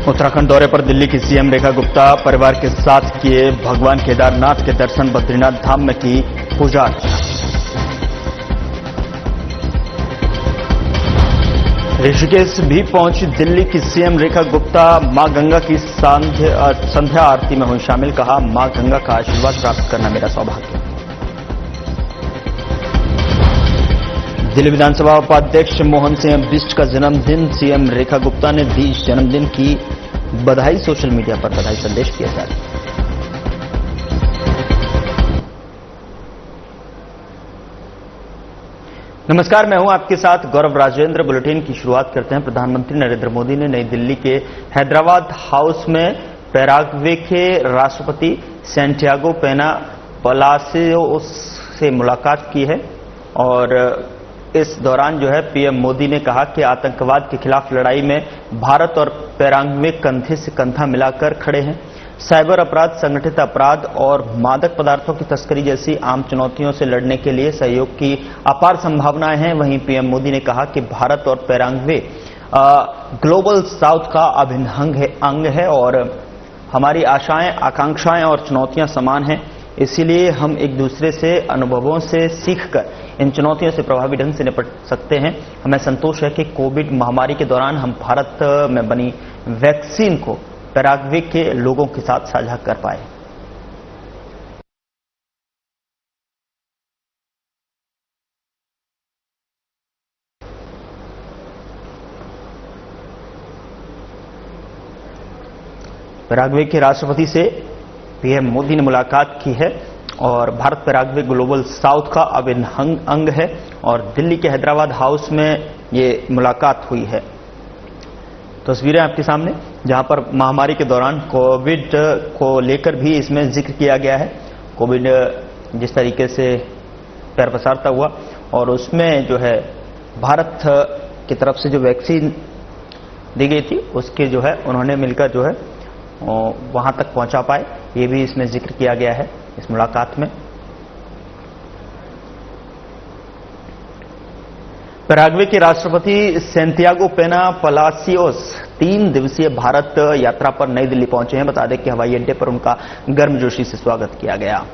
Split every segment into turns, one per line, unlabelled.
उत्तराखंड दौरे पर दिल्ली की सीएम रेखा गुप्ता परिवार के साथ किए भगवान केदारनाथ के दर्शन, बद्रीनाथ धाम में की पूजा अर्चना। ऋषिकेश भी पहुंची दिल्ली की सीएम रेखा गुप्ता, मां गंगा की संध्या आरती में हुई शामिल। कहा, मां गंगा का आशीर्वाद प्राप्त करना मेरा सौभाग्य। दिल्ली विधानसभा उपाध्यक्ष मोहन सिंह बिष्ट का जन्मदिन, सीएम रेखा गुप्ता ने दी जन्मदिन की बधाई। सोशल मीडिया पर बधाई संदेश किया जारी। नमस्कार, मैं हूं आपके साथ गौरव राजेंद्र। बुलेटिन की शुरुआत करते हैं। प्रधानमंत्री नरेंद्र मोदी ने नई दिल्ली के हैदराबाद हाउस में पैराग्वे के राष्ट्रपति सैंटियागो पेना पलासियोस से मुलाकात की है और इस दौरान जो है पीएम मोदी ने कहा कि आतंकवाद के खिलाफ लड़ाई में भारत और पैराग्वे कंधे से कंधा मिलाकर खड़े हैं। साइबर अपराध, संगठित अपराध और मादक पदार्थों की तस्करी जैसी आम चुनौतियों से लड़ने के लिए सहयोग की अपार संभावनाएं हैं। वहीं पीएम मोदी ने कहा कि भारत और पैराग्वे ग्लोबल साउथ का अभिन्न अंग है और हमारी आशाएं, आकांक्षाएं और चुनौतियां समान हैं। इसीलिए हम एक दूसरे से अनुभवों से सीखकर इन चुनौतियों से प्रभावी ढंग से निपट सकते हैं। हमें संतोष है कि कोविड महामारी के दौरान हम भारत में बनी वैक्सीन को पैराग्वे के लोगों के साथ साझा कर पाए। पैराग्वे के राष्ट्रपति से पीएम मोदी ने मुलाकात की है और भारत पैराग्वे ग्लोबल साउथ का अभिन्न अंग है और दिल्ली के हैदराबाद हाउस में ये मुलाकात हुई है। तस्वीरें आपके सामने, जहां पर महामारी के दौरान कोविड को लेकर भी इसमें जिक्र किया गया है। कोविड जिस तरीके से पैर पसारता हुआ और उसमें जो है भारत की तरफ से जो वैक्सीन दी गई थी उसके जो है उन्होंने मिलकर जो है वहां तक पहुंचा पाए, ये भी इसमें जिक्र किया गया है इस मुलाकात में। पैराग्वे के राष्ट्रपति सैंटियागो पेना पलासियोस 3 दिवसीय भारत यात्रा पर नई दिल्ली पहुंचे हैं। बता दें कि हवाई अड्डे पर उनका गर्मजोशी से स्वागत किया गया।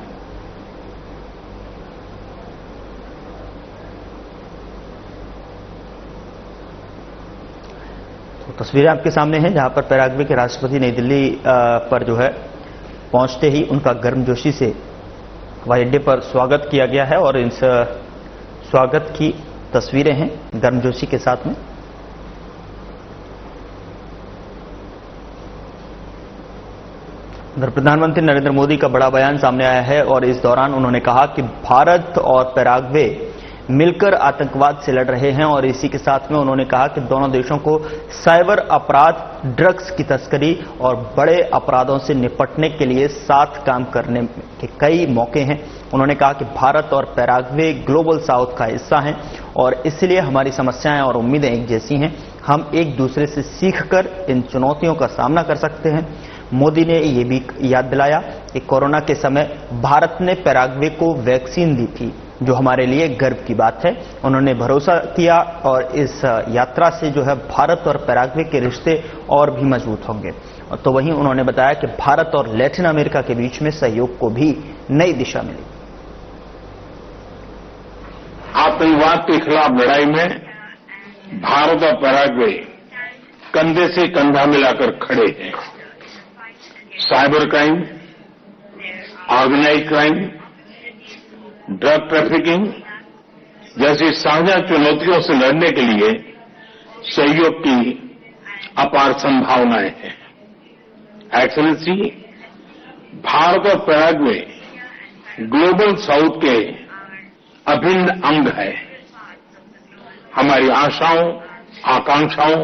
तो तस्वीरें आपके सामने हैं जहां पर पैराग्वे के राष्ट्रपति नई दिल्ली पर जो है पहुंचते ही उनका गर्मजोशी से हवाई अड्डे पर स्वागत किया गया है और इस स्वागत की तस्वीरें हैं गर्मजोशी के साथ में। उधर प्रधानमंत्री नरेंद्र मोदी का बड़ा बयान सामने आया है और इस दौरान उन्होंने कहा कि भारत और पैराग्वे मिलकर आतंकवाद से लड़ रहे हैं और इसी के साथ में उन्होंने कहा कि दोनों देशों को साइबर अपराध, ड्रग्स की तस्करी और बड़े अपराधों से निपटने के लिए साथ काम करने के कई मौके हैं। उन्होंने कहा कि भारत और पैराग्वे ग्लोबल साउथ का हिस्सा हैं और इसलिए हमारी समस्याएं और उम्मीदें एक जैसी हैं। हम एक दूसरे से सीखकर इन चुनौतियों का सामना कर सकते हैं। मोदी ने ये भी याद दिलाया कि कोरोना के समय भारत ने पैराग्वे को वैक्सीन दी थी, जो हमारे लिए गर्व की बात है। उन्होंने भरोसा किया और इस यात्रा से जो है भारत और पैराग्वे के रिश्ते और भी मजबूत होंगे। तो वहीं उन्होंने बताया कि भारत और लैटिन अमेरिका के बीच में सहयोग को भी नई दिशा मिली।
आतंकवाद के खिलाफ लड़ाई में भारत और पैराग्वे कंधे से कंधा मिलाकर खड़े हैं। Cyber crime, organised crime, drug trafficking जैसी साझा चुनौतियों से लड़ने के लिए सहयोग की अपार संभावनाएं हैं। एक्सेलेंसी, भारत और पैराग्वे ग्लोबल साउथ के अभिन्न अंग है। हमारी आशाओं, आकांक्षाओं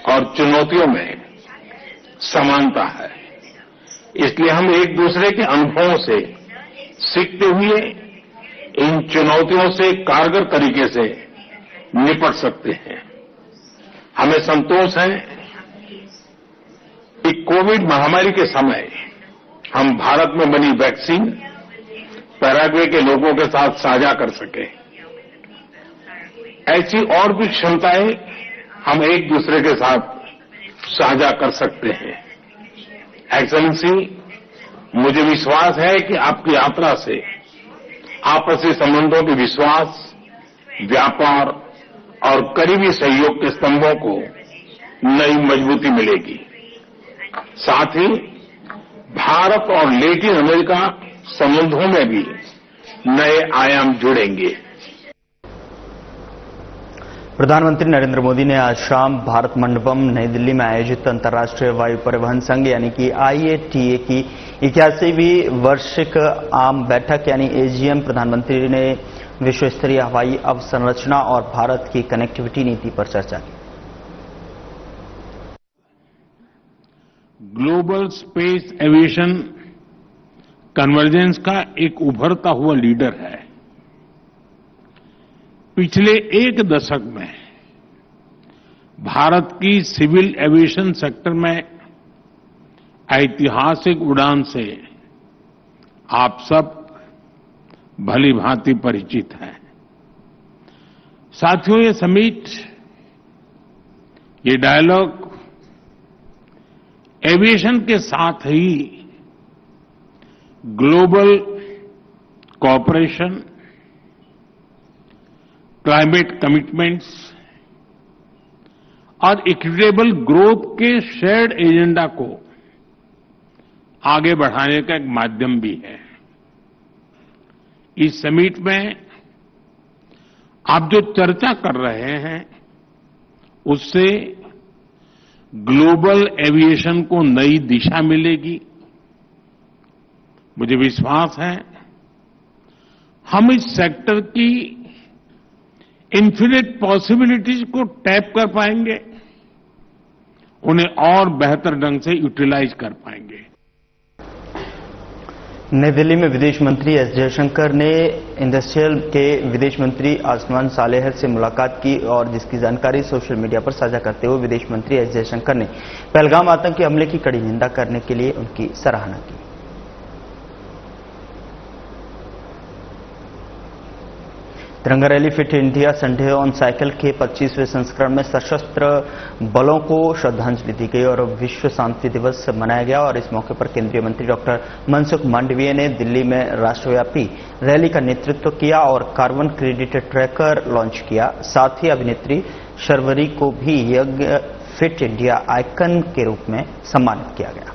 और चुनौतियों में समानता है। इसलिए हम एक दूसरे के अनुभवों से सीखते हुए इन चुनौतियों से कारगर तरीके से निपट सकते हैं। हमें संतोष है कि कोविड महामारी के समय हम भारत में बनी वैक्सीन पैराग्वे के लोगों के साथ साझा कर सके। ऐसी और भी क्षमताएं हम एक दूसरे के साथ साझा कर सकते हैं। एक्सेलेंसी, मुझे विश्वास है कि आपकी यात्रा से आपसी संबंधों के विश्वास, व्यापार और करीबी सहयोग के स्तंभों को नई मजबूती मिलेगी। साथ ही भारत और लैटिन अमेरिका संबंधों में भी नए आयाम जुड़ेंगे।
प्रधानमंत्री नरेंद्र मोदी ने आज शाम भारत मंडपम नई दिल्ली में आयोजित अंतर्राष्ट्रीय वायु परिवहन संघ यानी कि IATA की 81वीं वार्षिक आम बैठक यानी AGM प्रधानमंत्री ने विश्व स्तरीय हवाई अवसंरचना और भारत की कनेक्टिविटी नीति पर चर्चा की।
ग्लोबल स्पेस एविएशन कन्वर्जेंस का एक उभरता हुआ लीडर है। पिछले एक दशक में भारत की सिविल एविएशन सेक्टर में ऐतिहासिक उड़ान से आप सब भली भांति परिचित हैं। साथियों, ये समिट, ये डायलॉग एविएशन के साथ ही ग्लोबल कोऑपरेशन, क्लाइमेट कमिटमेंट्स और इक्विटेबल ग्रोथ के शेयर्ड एजेंडा को आगे बढ़ाने का एक माध्यम भी है। इस समिट में आप जो चर्चा कर रहे हैं उससे ग्लोबल एविएशन को नई दिशा मिलेगी। मुझे विश्वास है हम इस सेक्टर की इन्फिनिट पॉसिबिलिटीज को टैप कर पाएंगे, उन्हें और बेहतर ढंग से यूटिलाइज कर पाएंगे।
नई दिल्ली में विदेश मंत्री एस जयशंकर ने इंडस्ट्रियल के विदेश मंत्री आसमान सालेह से मुलाकात की और जिसकी जानकारी सोशल मीडिया पर साझा करते हुए विदेश मंत्री एस जयशंकर ने पहलगाम आतंकी हमले की कड़ी निंदा करने के लिए उनकी सराहना की। तिरंगा rally fit India Sunday on cycle के 25वें संस्करण में सशस्त्र बलों को श्रद्धांजलि दी गई और विश्व शांति दिवस मनाया गया और इस मौके पर केंद्रीय मंत्री डॉक्टर मनसुख मांडविया ने दिल्ली में राष्ट्रव्यापी रैली का नेतृत्व किया और कार्बन क्रेडिट ट्रैकर लॉन्च किया। साथ ही अभिनेत्री शर्वरी को भी यंग फिट इंडिया आइकन के रूप में सम्मानित किया गया।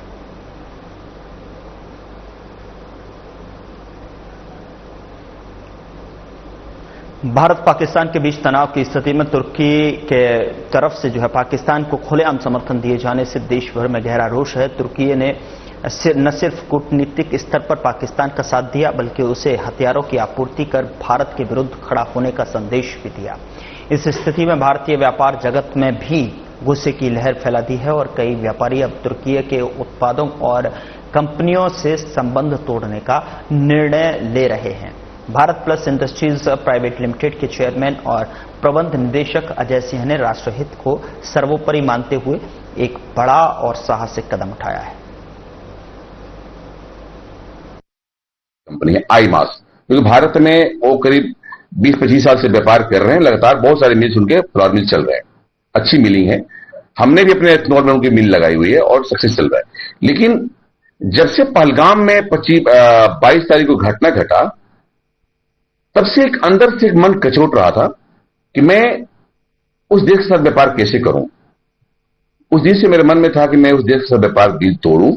भारत पाकिस्तान के बीच तनाव की स्थिति में तुर्की के तरफ से पाकिस्तान को खुलेआम समर्थन दिए जाने से देश भर में गहरा रोष है। तुर्की ने न सिर्फ कूटनीतिक स्तर पर पाकिस्तान का साथ दिया बल्कि उसे हथियारों की आपूर्ति कर भारत के विरुद्ध खड़ा होने का संदेश भी दिया। इस स्थिति में भारतीय व्यापार जगत में भी गुस्से की लहर फैला दी है और कई व्यापारी अब तुर्की के उत्पादों और कंपनियों से संबंध तोड़ने का निर्णय ले रहे हैं। Bharat plus industries private limited के चेयरमैन और प्रबंध निदेशक अजय सिंह ने राष्ट्रहित को सर्वोपरि मानते हुए एक बड़ा और साहसिक कदम उठाया है।
कंपनी है आईमास, क्योंकि भारत में वो करीब 20-25 साल से व्यापार कर रहे हैं। लगातार बहुत सारे मिल्स उनके फ्लोर मिल चल रहे हैं, अच्छी मिलिंग है। हमने भी अपने एथनॉल में उनकी मिल लगाई हुई है और सक्सेस चल रहा है। लेकिन जब से पहलगाम में 22 तारीख को घटना घटा, तब से एक अंदर से एक मन कचोट रहा था कि मैं उस देश के साथ व्यापार कैसे करूं। उस दिन से मेरे मन में था कि मैं उस देश के साथ व्यापार डील तोड़ूं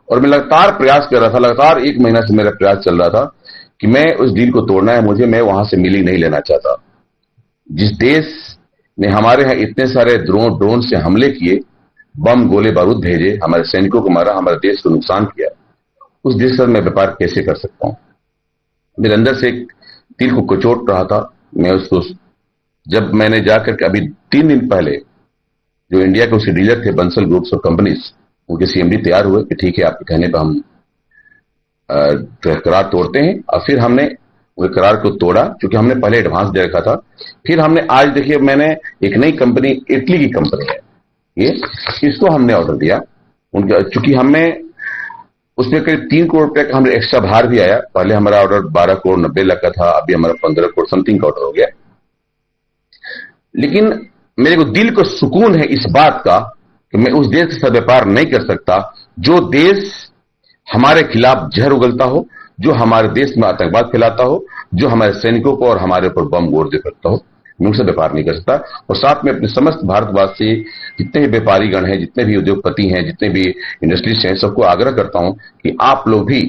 और मैं लगातार प्रयास कर रहा था। लगातार 1 महीना से मेरा प्रयास चल रहा था कि मैं उस डील को तोड़ना है मुझे। मैं वहां से मिली नहीं लेना चाहता। जिस देश ने हमारे यहां इतने सारे ड्रोन से हमले किए, बम गोले बारूद भेजे, हमारे सैनिकों को मारा, हमारे देश को नुकसान किया, उस देश के साथ मैं व्यापार कैसे कर सकता हूं। मेरे अंदर से एक दिल को कचोट रहा था। मैं उसको जब मैंने जाकर के अभी 3 दिन पहले जो इंडिया के उसके डीलर थे बंसल ग्रुप्स ऑफ कंपनीज, उनके सीएमडी तैयार हुए कि ठीक है आपके कहने पर हम करार तोड़ते हैं। और फिर हमने वो करार को तोड़ा क्योंकि हमने पहले एडवांस दे रखा था। फिर हमने आज देखिए मैंने एक नई कंपनी, इटली की कंपनी है ये, इसको हमने ऑर्डर दिया। उनका चूंकि हमें उसमें करीब 3 करोड़ रुपए का हमें एक्स्ट्रा भार भी आया। पहले हमारा ऑर्डर 12 करोड़ 90 लाख का था, अभी हमारा 15 करोड़ समथिंग का ऑर्डर हो गया। लेकिन मेरे को दिल को सुकून है इस बात का कि मैं उस देश के साथ व्यापार नहीं कर सकता जो देश हमारे खिलाफ जहर उगलता हो, जो हमारे देश में आतंकवाद फैलाता हो, जो हमारे सैनिकों को और हमारे ऊपर बम गोरदे करता हो। मैं उनसे व्यापार नहीं कर सकता। और साथ में अपने समस्त भारतवासी जितने भी व्यापारीगण हैं, जितने भी उद्योगपति हैं, जितने भी इंडस्ट्रीज हैं, सबको आग्रह करता हूं कि आप लोग भी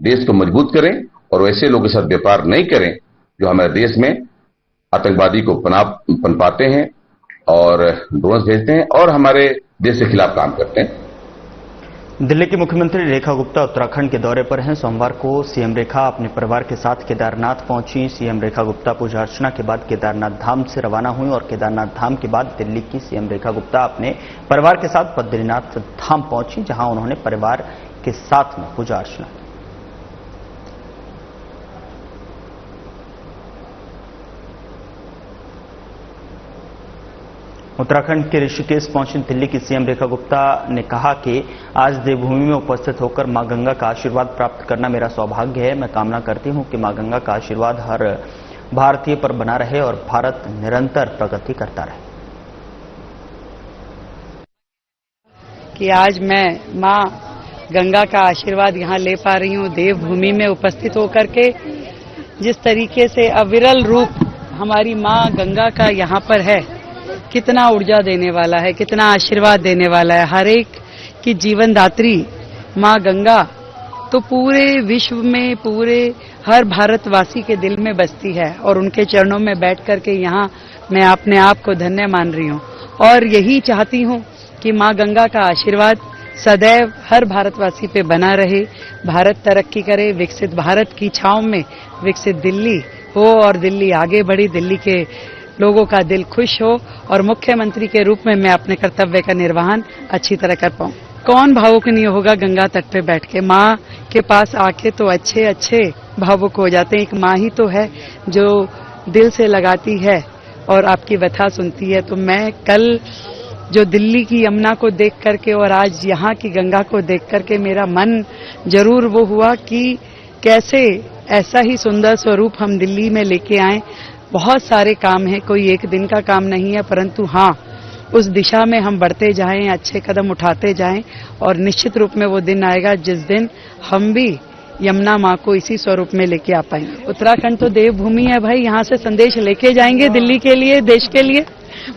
देश को मजबूत करें और वैसे लोगों के साथ व्यापार नहीं करें जो हमारे देश में आतंकवादी को पनपाते हैं और ड्रोन्स भेजते हैं और हमारे देश के खिलाफ काम करते हैं।
दिल्ली की मुख्यमंत्री रेखा गुप्ता उत्तराखंड के दौरे पर हैं। सोमवार को सीएम रेखा अपने परिवार के साथ केदारनाथ पहुंची। सीएम रेखा गुप्ता पूजा अर्चना के बाद केदारनाथ धाम से रवाना हुई और केदारनाथ धाम के बाद दिल्ली की सीएम रेखा गुप्ता अपने परिवार के साथ बद्रीनाथ धाम पहुंची, जहां उन्होंने परिवार के साथ में पूजा अर्चना की। उत्तराखंड के ऋषिकेश पहुंची दिल्ली की सीएम रेखा गुप्ता ने कहा कि आज देवभूमि में उपस्थित होकर मां गंगा का आशीर्वाद प्राप्त करना मेरा सौभाग्य है। मैं कामना करती हूं कि मां गंगा का आशीर्वाद हर भारतीय पर बना रहे और भारत निरंतर प्रगति करता रहे।
कि आज मैं मां गंगा का आशीर्वाद यहां ले पा रही हूं देवभूमि में उपस्थित होकर के। जिस तरीके से अविरल रूप हमारी मां गंगा का यहां पर है, कितना ऊर्जा देने वाला है, कितना आशीर्वाद देने वाला है। हर एक की जीवनदात्री मां गंगा तो पूरे विश्व में, पूरे हर भारतवासी के दिल में बसती है और उनके चरणों में बैठ करके यहाँ मैं अपने आप को धन्य मान रही हूँ और यही चाहती हूँ कि मां गंगा का आशीर्वाद सदैव हर भारतवासी पे बना रहे। भारत तरक्की करे, विकसित भारत की छांव में विकसित दिल्ली हो और दिल्ली आगे बढ़ी, दिल्ली के लोगों का दिल खुश हो और मुख्यमंत्री के रूप में मैं अपने कर्तव्य का निर्वहन अच्छी तरह कर पाऊं। कौन भावुक नहीं होगा गंगा तट पे बैठ के? माँ के पास आके तो अच्छे अच्छे भावुक हो जाते हैं। एक माँ ही तो है जो दिल से लगाती है और आपकी व्यथा सुनती है। तो मैं कल जो दिल्ली की यमुना को देख करके और आज यहाँ की गंगा को देख करके मेरा मन जरूर वो हुआ कि कैसे ऐसा ही सुंदर स्वरूप हम दिल्ली में लेके आए। बहुत सारे काम हैं, कोई एक दिन का काम नहीं है, परंतु हाँ उस दिशा में हम बढ़ते जाएं, अच्छे कदम उठाते जाएं और निश्चित रूप में वो दिन आएगा जिस दिन हम भी यमुना माँ को इसी स्वरूप में लेके आ पाएंगे। उत्तराखंड तो देवभूमि है भाई, यहाँ से संदेश लेके जाएंगे दिल्ली के लिए, देश के लिए।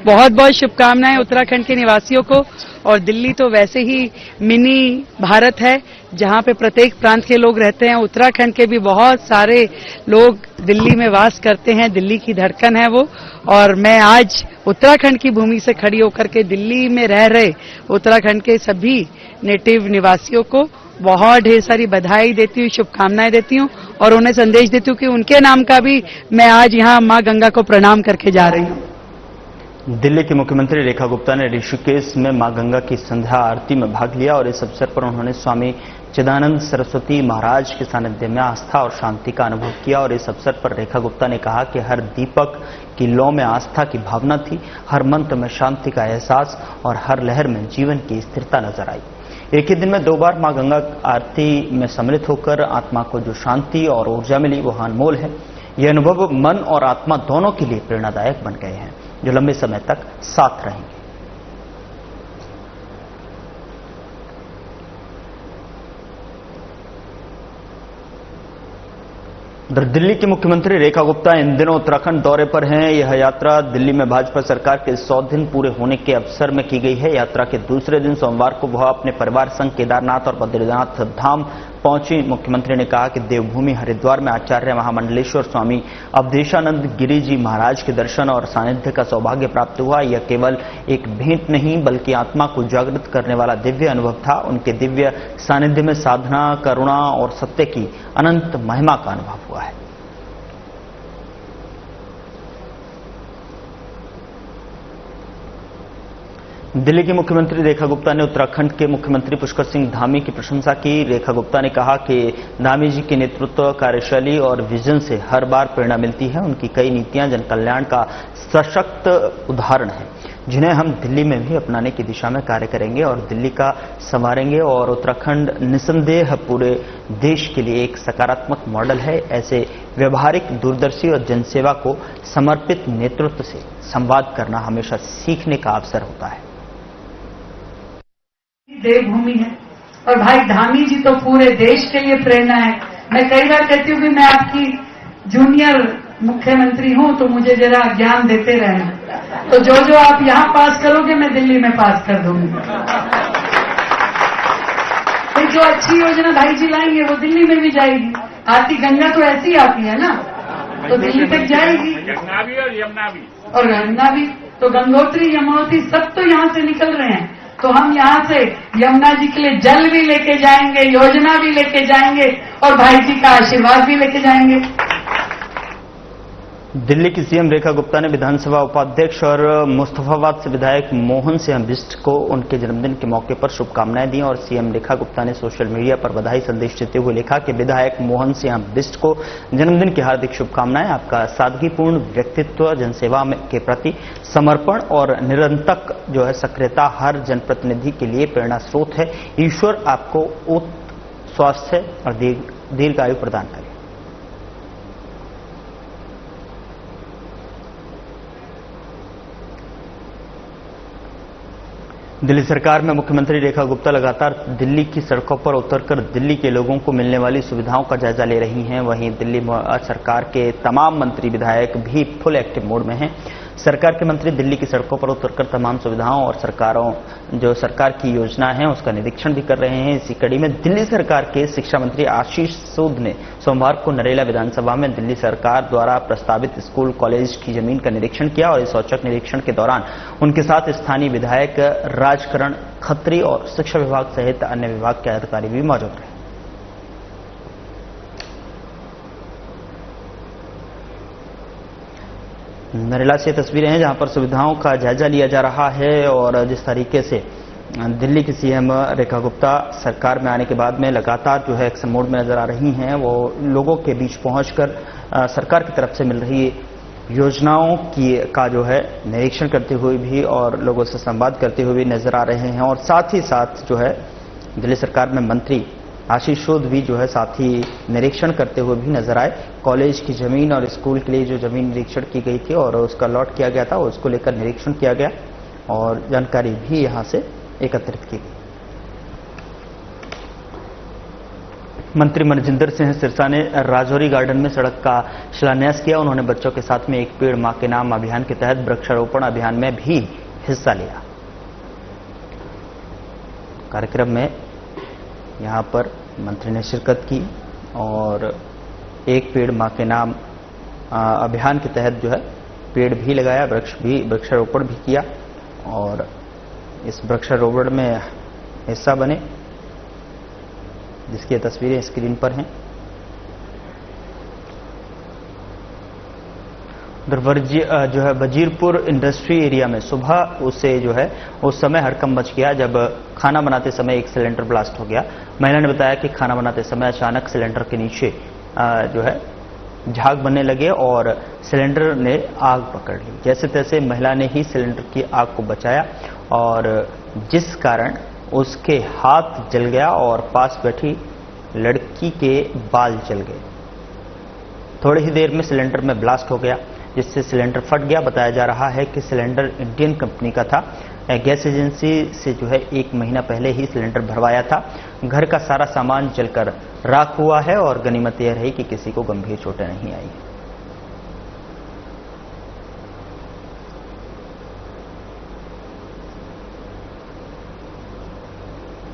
बहुत बहुत शुभकामनाएं उत्तराखंड के निवासियों को। और दिल्ली तो वैसे ही मिनी भारत है जहाँ पे प्रत्येक प्रांत के लोग रहते हैं। उत्तराखंड के भी बहुत सारे लोग दिल्ली में वास करते हैं, दिल्ली की धड़कन है वो। और मैं आज उत्तराखंड की भूमि से खड़ी होकर के दिल्ली में रह रहे उत्तराखंड के सभी नेटिव निवासियों को बहुत ढेर सारी बधाई देती हूँ, शुभकामनाएं देती हूँ और उन्हें संदेश देती हूँ कि उनके नाम का भी मैं आज यहाँ माँ गंगा को प्रणाम करके जा रही हूँ।
दिल्ली की मुख्यमंत्री रेखा गुप्ता ने ऋषिकेश में मां गंगा की संध्या आरती में भाग लिया और इस अवसर पर उन्होंने स्वामी चिदानंद सरस्वती महाराज के सानिध्य में आस्था और शांति का अनुभव किया। और इस अवसर पर रेखा गुप्ता ने कहा कि हर दीपक की लौ में आस्था की भावना थी, हर मंत्र में शांति का एहसास और हर लहर में जीवन की स्थिरता नजर आई। एक ही दिन में 2 बार मां गंगा आरती में सम्मिलित होकर आत्मा को जो शांति और ऊर्जा मिली वो अनमोल है। ये अनुभव मन और आत्मा दोनों के लिए प्रेरणादायक बन गए हैं जो लंबे समय तक साथ रहेंगे। दिल्ली की मुख्यमंत्री रेखा गुप्ता इन दिनों उत्तराखंड दौरे पर हैं। यह यात्रा दिल्ली में भाजपा सरकार के 100 दिन पूरे होने के अवसर में की गई है। यात्रा के दूसरे दिन सोमवार को वह अपने परिवार संग केदारनाथ और बद्रीनाथ धाम पहुंची। मुख्यमंत्री ने कहा कि देवभूमि हरिद्वार में आचार्य महामंडलेश्वर स्वामी अवधेशानंद गिरी जी महाराज के दर्शन और सानिध्य का सौभाग्य प्राप्त हुआ। यह केवल एक भेंट नहीं बल्कि आत्मा को जागृत करने वाला दिव्य अनुभव था। उनके दिव्य सानिध्य में साधना, करुणा और सत्य की अनंत महिमा का अनुभव हुआ है। दिल्ली की मुख्यमंत्री रेखा गुप्ता ने उत्तराखंड के मुख्यमंत्री पुष्कर सिंह धामी की प्रशंसा की। रेखा गुप्ता ने कहा कि धामी जी के नेतृत्व, कार्यशैली और विजन से हर बार प्रेरणा मिलती है। उनकी कई नीतियां जन कल्याण का सशक्त उदाहरण है जिन्हें हम दिल्ली में भी अपनाने की दिशा में कार्य करेंगे और दिल्ली का संवारेंगे। और उत्तराखंड निस्संदेह पूरे देश के लिए एक सकारात्मक मॉडल है। ऐसे व्यवहारिक, दूरदर्शी और जनसेवा को समर्पित नेतृत्व से संवाद करना हमेशा सीखने का अवसर होता है।
देवभूमि है और भाई धामी जी तो पूरे देश के लिए प्रेरणा है। मैं कई बार कहती हूँ कि मैं आपकी जूनियर मुख्यमंत्री हूं, तो मुझे जरा ज्ञान देते रहना। तो जो आप यहां पास करोगे मैं दिल्ली में पास कर दूंगी। फिर जो अच्छी योजना भाई जी लाएंगे वो दिल्ली में भी जाएगी। आती गंगा तो ऐसी आती है ना, तो दिल्ली तक जाएगी।
गंगा भी और यमुना भी।
और गंगा भी, तो गंगोत्री, यमुनोत्री सब तो यहां से निकल रहे हैं। तो हम यहां से यमुना जी के लिए जल भी लेके जाएंगे, योजना भी लेके जाएंगे और भाई जी का आशीर्वाद भी लेके जाएंगे।
दिल्ली की सीएम रेखा गुप्ता ने विधानसभा उपाध्यक्ष और मुस्तफाबाद से विधायक मोहन सिंह बिष्ट को उनके जन्मदिन के मौके पर शुभकामनाएं दी। और सीएम रेखा गुप्ता ने सोशल मीडिया पर बधाई संदेश देते हुए लिखा कि विधायक मोहन सिंह बिष्ट को जन्मदिन की हार्दिक शुभकामनाएं। आपका सादगीपूर्ण व्यक्तित्व, जनसेवा के प्रति समर्पण और निरंतर जो है सक्रियता हर जनप्रतिनिधि के लिए प्रेरणा स्रोत है। ईश्वर आपको उत्तम स्वास्थ्य और दीर्घायु प्रदान करे। दिल्ली सरकार में मुख्यमंत्री रेखा गुप्ता लगातार दिल्ली की सड़कों पर उतरकर दिल्ली के लोगों को मिलने वाली सुविधाओं का जायजा ले रही हैं। वहीं दिल्ली सरकार के तमाम मंत्री, विधायक भी फुल एक्टिव मोड में हैं। सरकार के मंत्री दिल्ली की सड़कों पर उतरकर तमाम सुविधाओं और सरकार की योजना है उसका निरीक्षण भी कर रहे हैं। इसी कड़ी में दिल्ली सरकार के शिक्षा मंत्री आशीष सूद ने सोमवार को नरेला विधानसभा में दिल्ली सरकार द्वारा प्रस्तावित स्कूल कॉलेज की जमीन का निरीक्षण किया। और इस औचक निरीक्षण के दौरान उनके साथ स्थानीय विधायक राजकरण खत्री और शिक्षा विभाग सहित अन्य विभाग के अधिकारी भी मौजूद रहे। नरेला से तस्वीरें हैं जहां पर सुविधाओं का जायजा लिया जा रहा है। और जिस तरीके से दिल्ली की सीएम रेखा गुप्ता सरकार में आने के बाद में लगातार जो है एक्शन मोड में नजर आ रही हैं, वो लोगों के बीच पहुंचकर सरकार की तरफ से मिल रही योजनाओं का जो है निरीक्षण करते हुए भी और लोगों से संवाद करते हुए भी नजर आ रहे हैं। और साथ ही साथ जो है दिल्ली सरकार में मंत्री आशीष सूद भी जो है साथ ही निरीक्षण करते हुए भी नजर आए। कॉलेज की जमीन और स्कूल के लिए जो जमीन निरीक्षण की गई थी और उसका लॉट किया गया था, उसको लेकर निरीक्षण किया गया और जानकारी भी यहां से एकत्रित की गई। मंत्री मनजिंदर सिंह सिरसा ने राजौरी गार्डन में सड़क का शिलान्यास किया। उन्होंने बच्चों के साथ में एक पेड़ मां के नाम अभियान के तहत वृक्षारोपण अभियान में भी हिस्सा लिया। कार्यक्रम में यहां पर मंत्री ने शिरकत की और एक पेड़ मां के नाम अभियान के तहत जो है पेड़ भी लगाया, वृक्षारोपण भी किया। और इस वृक्षारोपण में हिस्सा बने, जिसकी तस्वीरें स्क्रीन पर हैं। जो है वजीरपुर इंडस्ट्री एरिया में सुबह उस समय हड़कंप मच गया जब खाना बनाते समय एक सिलेंडर ब्लास्ट हो गया। महिला ने बताया कि खाना बनाते समय अचानक सिलेंडर के नीचे जो है झाग बनने लगे और सिलेंडर ने आग पकड़ ली। जैसे तैसे महिला ने ही सिलेंडर की आग को बचाया और जिस कारण उसके हाथ जल गया और पास बैठी लड़की के बाल जल गए। थोड़ी ही देर में सिलेंडर में ब्लास्ट हो गया, जिससे सिलेंडर फट गया। बताया जा रहा है कि सिलेंडर इंडियन कंपनी का था। गैस एजेंसी से जो है 1 महीना पहले ही सिलेंडर भरवाया था। घर का सारा सामान जलकर राख हुआ है और गनीमत यह रही कि किसी को गंभीर चोटें नहीं आई।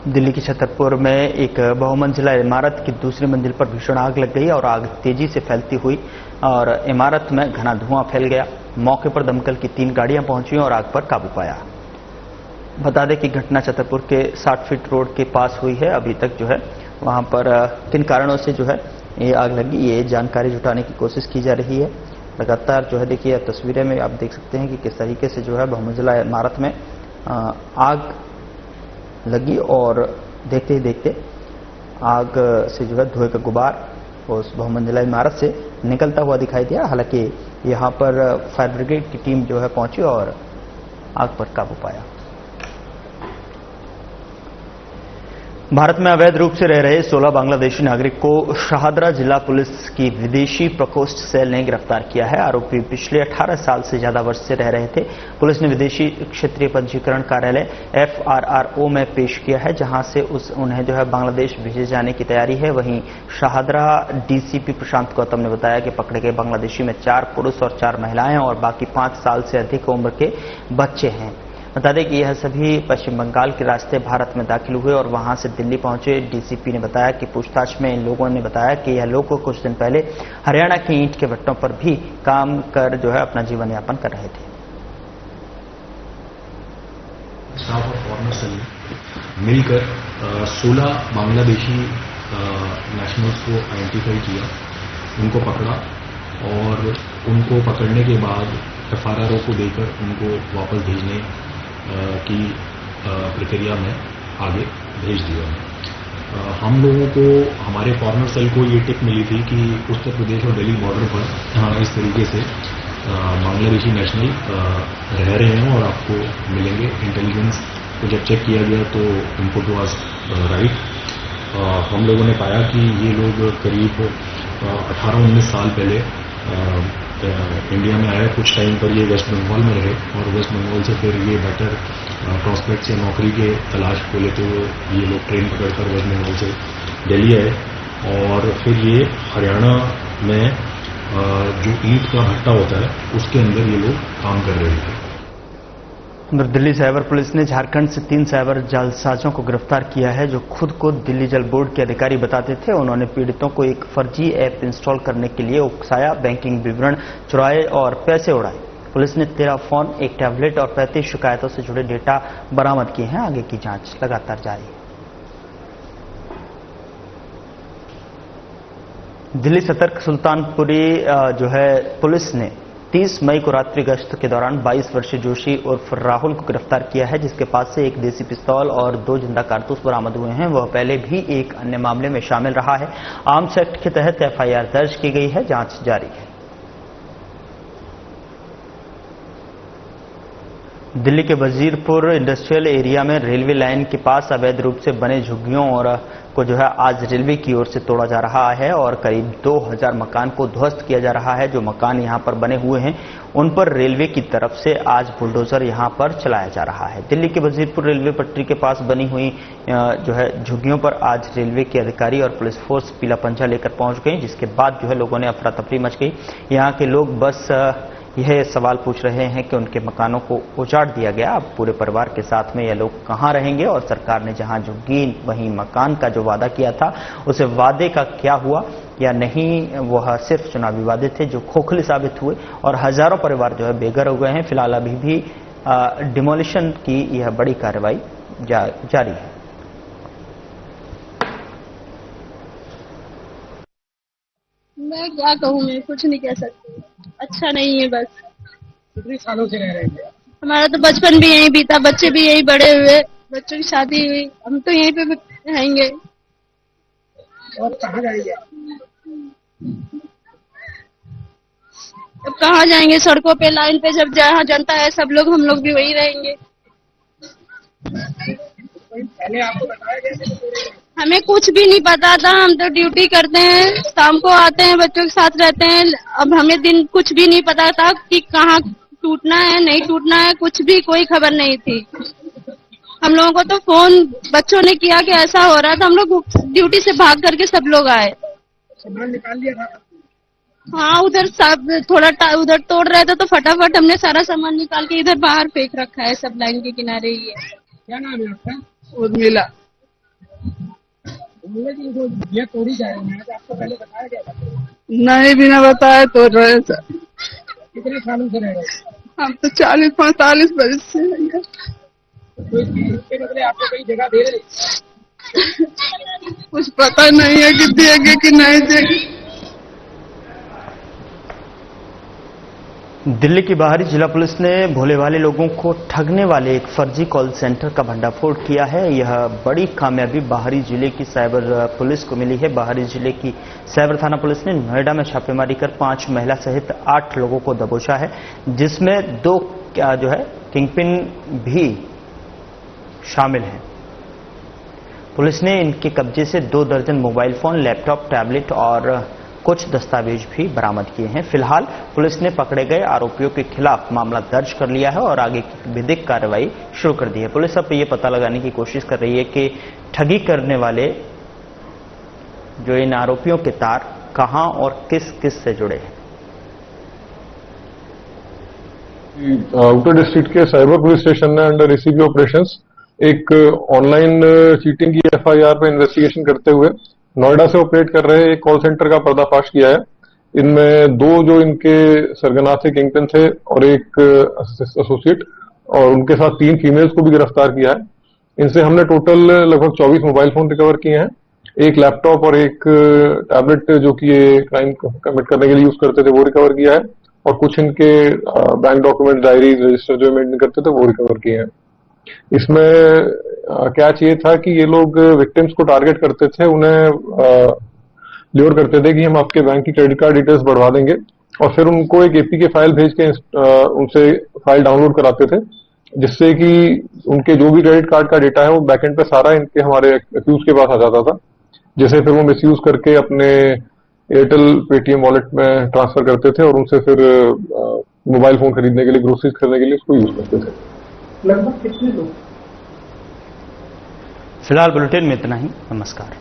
दिल्ली की छतरपुर में एक बहुमंजिला इमारत की दूसरी मंजिल पर भीषण आग लग गई और आग तेजी से फैलती हुई और इमारत में घना धुआं फैल गया। मौके पर दमकल की 3 गाड़ियां पहुंची और आग पर काबू पाया। बता दें कि घटना छतरपुर के 60 फीट रोड के पास हुई है। अभी तक जो है वहां पर किन कारणों से जो है ये आग लगी, ये जानकारी जुटाने की कोशिश की जा रही है। लगातार जो है देखिए तस्वीरें में आप देख सकते हैं कि किस तरीके से जो है बहुमंजिला इमारत में आग लगी और देखते ही देखते आग से जो है धुएं का गुबार उस बहुमंजिला इमारत से निकलता हुआ दिखाई दिया। हालांकि यहां पर फायर ब्रिगेड की टीम जो है पहुंची और आग पर काबू पाया। भारत में अवैध रूप से रह रहे 16 बांग्लादेशी नागरिक को शाहदरा जिला पुलिस की विदेशी प्रकोष्ठ सेल ने गिरफ्तार किया है। आरोपी पिछले 18 साल से ज्यादा वर्ष से रह रहे थे। पुलिस ने विदेशी क्षेत्रीय पंजीकरण कार्यालय FRRO में पेश किया है, जहां से उन्हें बांग्लादेश भेजे जाने की तैयारी है। वहीं शाहदरा DCP प्रशांत गौतम ने बताया कि पकड़े गए बांग्लादेशी में 4 पुरुष और 4 महिलाएं और बाकी 5 साल से अधिक उम्र के बच्चे हैं। बता दें कि यह सभी पश्चिम बंगाल के रास्ते भारत में दाखिल हुए और वहां से दिल्ली पहुंचे। DCP ने बताया कि पूछताछ में इन लोगों ने बताया कि यह लोग कुछ दिन पहले हरियाणा के ईंट के भट्टों पर भी काम कर अपना जीवन यापन कर रहे थे।
स्टाफ और फॉरेनर सेल ने मिलकर 16 बांग्लादेशी नेशनल्स को आइडेंटिफाई किया, उनको पकड़ा और उनको पकड़ने के बाद FRRO को देकर उनको वापस भेजने की प्रक्रिया में आगे भेज दिया। हम लोगों को, हमारे फॉरेनर सेल को ये टिप मिली थी कि उत्तर प्रदेश और दिल्ली बॉर्डर पर इस तरीके से बांग्लादेशी नेशनल रह रहे हैं और आपको मिलेंगे। इंटेलिजेंस को जब चेक किया गया तो इनपुट वाज राइट। हम लोगों ने पाया कि ये लोग करीब 18-19 साल पहले इंडिया में आए। कुछ टाइम पर ये वेस्ट बंगाल में रहे और वेस्ट बंगाल से फिर ये बेटर प्रॉस्पेक्ट्स या नौकरी के तलाश को लेते हुए ये लोग ट्रेन पकड़कर वेस्ट बंगाल से दिल्ली आए और फिर ये हरियाणा में जो ईंट का भट्टा होता है उसके अंदर ये लोग काम कर रहे थे।
दिल्ली साइबर पुलिस ने झारखंड से 3 साइबर जालसाजों को गिरफ्तार किया है, जो खुद को दिल्ली जल बोर्ड के अधिकारी बताते थे। उन्होंने पीड़ितों को एक फर्जी ऐप इंस्टॉल करने के लिए उकसाया, बैंकिंग विवरण चुराए और पैसे उड़ाए। पुलिस ने 13 फोन, 1 टैबलेट और 35 शिकायतों से जुड़े डेटा बरामद किए हैं। आगे की जांच लगातार जारी है। दिल्ली सतर्क सुल्तानपुरी पुलिस ने 30 मई को रात्रि गश्त के दौरान 22 वर्षीय जोशी उर्फ राहुल को गिरफ्तार किया है, जिसके पास से एक देसी पिस्तौल और 2 जिंदा कारतूस बरामद हुए हैं। वह पहले भी एक अन्य मामले में शामिल रहा है। आर्म्स एक्ट के तहत FIR दर्ज की गई है, जांच जारी है। दिल्ली के वजीरपुर इंडस्ट्रियल एरिया में रेलवे लाइन के पास अवैध रूप से बने झुग्गियों और को आज रेलवे की ओर से तोड़ा जा रहा है और करीब 2000 मकान को ध्वस्त किया जा रहा है। जो मकान यहां पर बने हुए हैं उन पर रेलवे की तरफ से आज बुलडोजर यहां पर चलाया जा रहा है। दिल्ली के वजीरपुर रेलवे पटरी के पास बनी हुई झुग्गियों पर आज रेलवे के अधिकारी और पुलिस फोर्स पीला पंजा लेकर पहुंच गई, जिसके बाद लोगों ने अफरा तफरी मच गई। यहां के लोग बस यह सवाल पूछ रहे हैं कि उनके मकानों को उजाड़ दिया गया, अब पूरे परिवार के साथ में यह लोग कहां रहेंगे और सरकार ने जहां झुग्गी वहीं मकान का जो वादा किया था उसे वादे का क्या हुआ या नहीं, वह सिर्फ चुनावी वादे थे जो खोखले साबित हुए और हजारों परिवार बेघर हो गए हैं। फिलहाल अभी भी डिमोलिशन की यह बड़ी कार्रवाई जारी है।
मैं क्या कहूँ, मैं कुछ नहीं कह सकती। अच्छा नहीं है बस।
कितने सालों से रह रहे हैं?
हमारा तो बचपन भी यहीं बीता, बच्चे भी यहीं बड़े हुए, बच्चों की शादी हुई, हम तो यहीं पे रहेंगे।
और कहाँ जाएंगे?
अब कहाँ जाएंगे? सड़कों पे, लाइन पे, जब जहाँ जनता है सब लोग, हम लोग भी वही रहेंगे।
पहले आपको बताया गया?
हमें कुछ भी नहीं पता था। हम तो ड्यूटी करते हैं, शाम को आते हैं, बच्चों के साथ रहते हैं। अब हमें दिन कुछ भी नहीं पता था कि कहाँ टूटना है नहीं टूटना है, कुछ भी कोई खबर नहीं थी। हम लोगों को तो फोन बच्चों ने किया कि ऐसा हो रहा था, हम लोग ड्यूटी से भाग करके सब लोग आए।
सामान निकाल लिया था?
हाँ, उधर सब थोड़ा उधर तोड़ रहे थे तो फटाफट हमने सारा सामान निकाल के इधर बाहर फेंक रखा है, सब लाइन के किनारे ही है।
क्या नाम है आपका?
उर्मिला।
ये तोड़ी जाएगी, आपको पहले बताया गया था?
नहीं, बिना बताए तोड़ रहे सर।
कितने सालों से रह रहे?
हम तो 40-45 वर्ष से हैं।
इसके बदले आपको कई जगह दे रहे?
कुछ पता नहीं है कि देंगे कि नहीं देंगे।
दिल्ली की बाहरी जिला पुलिस ने भोले भाले लोगों को ठगने वाले एक फर्जी कॉल सेंटर का भंडाफोड़ किया है। यह बड़ी कामयाबी बाहरी जिले की साइबर पुलिस को मिली है। बाहरी जिले की साइबर थाना पुलिस ने नोएडा में छापेमारी कर 5 महिला सहित 8 लोगों को दबोचा है, जिसमें 2 जो है किंगपिन भी शामिल हैं। पुलिस ने इनके कब्जे से 2 दर्जन मोबाइल फोन, लैपटॉप, टैबलेट और कुछ दस्तावेज भी बरामद किए हैं। फिलहाल पुलिस ने पकड़े गए आरोपियों के खिलाफ मामला दर्ज कर लिया है और आगे की विधिक कार्रवाई शुरू कर दी है। पुलिस अब ये पता लगाने की कोशिश कर रही है कि ठगी करने वाले जो इन आरोपियों के तार कहां और किस किस से जुड़े हैं।
आउटर डिस्ट्रिक्ट के साइबर पुलिस स्टेशन ने अंडर एसीपी ऑपरेशंस एक ऑनलाइन चीटिंग की एफआईआर पर इन्वेस्टिगेशन करते हुए नोएडा से ऑपरेट कर रहे एक कॉल सेंटर का पर्दाफाश किया है। इनमें 2 जो इनके सरगना थे, किंगपिन थे, और एक एसोसिएट, और उनके साथ 3 फीमेल्स को भी गिरफ्तार किया है। इनसे हमने टोटल लगभग 24 मोबाइल फोन रिकवर किए हैं, एक लैपटॉप और एक टैबलेट जो कि ये क्राइम कमिट करने के लिए यूज करते थे वो रिकवर किया है, और कुछ इनके बैंक डॉक्यूमेंट, डायरीज, रजिस्टर जो मेंटेन करते थे वो रिकवर किए हैं। इसमें कैच ये था कि ये लोग विक्टिम्स को टारगेट करते थे, उन्हें ल्योर करते थे कि हम आपके बैंक की क्रेडिट कार्ड डिटेल्स बढ़वा देंगे, और फिर उनको एक एपीके फाइल भेज के उनसे फाइल डाउनलोड कराते थे, जिससे कि उनके जो भी क्रेडिट कार्ड का डेटा है वो बैकएंड पे सारा इनके हमारे एक्यूज के पास आ जाता था, जिसे फिर वो मिसयूज करके अपने एयरटेल पेटीएम वॉलेट में ट्रांसफर करते थे और उनसे फिर मोबाइल फोन खरीदने के लिए, ग्रोसरीज खरीदने के लिए उसको यूज करते थे।
लगभग कितने लोग?
फिलहाल बुलेटिन में इतना ही। नमस्कार।